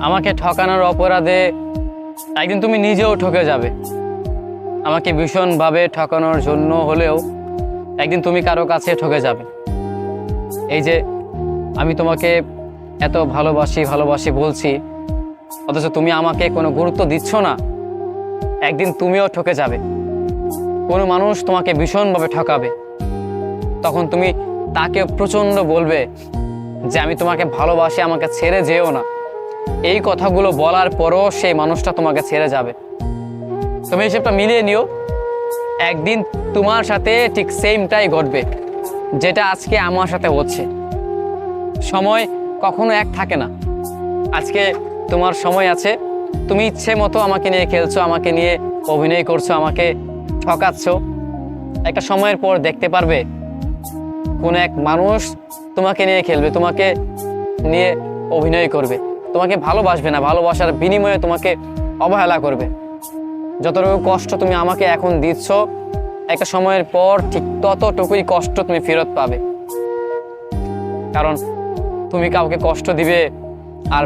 আমাকে ঠকানোর অপরাধে একদিন তুমি নিজেও ঠকে যাবে। আমাকে ভীষণভাবে ঠকানোর জন্য হলেও একদিন তুমি কারো কাছে ঠকে যাবে। এই যে আমি তোমাকে এত ভালোবাসি ভালোবাসি বলছি, অথচ তুমি আমাকে কোনো গুরুত্ব দিচ্ছ না। একদিন তুমিও ঠকে যাবে। কোনো মানুষ তোমাকে ভীষণভাবে ঠকাবে, তখন তুমি তাকে প্রচণ্ড বলবে যে আমি তোমাকে ভালোবাসি, আমাকে ছেড়ে যেও না। এই কথাগুলো বলার পরও সেই মানুষটা তোমাকে ছেড়ে যাবে। তুমি হিসেবটা মিলিয়ে নিও, একদিন তোমার সাথে ঠিক সেমটাই ঘটবে যেটা আজকে আমার সাথে হচ্ছে। সময় কখনো এক থাকে না। আজকে তোমার সময় আছে, তুমি ইচ্ছে মতো আমাকে নিয়ে খেলছো, আমাকে নিয়ে অভিনয় করছো, আমাকে ঠকাচ্ছ। একটা সময়ের পর দেখতে পারবে কোনো এক মানুষ তোমাকে নিয়ে খেলবে, তোমাকে নিয়ে অভিনয় করবে, তোমাকে ভালোবাসবে না, ভালোবাসার বিনিময়ে তোমাকে অবহেলা করবে। যতটুকু কষ্ট তুমি আমাকে এখন দিচ্ছ, একটা সময়ের পর ঠিক ততটুকুই কষ্ট তুমি ফেরত পাবে। কারণ তুমি কাউকে কষ্ট দিবে আর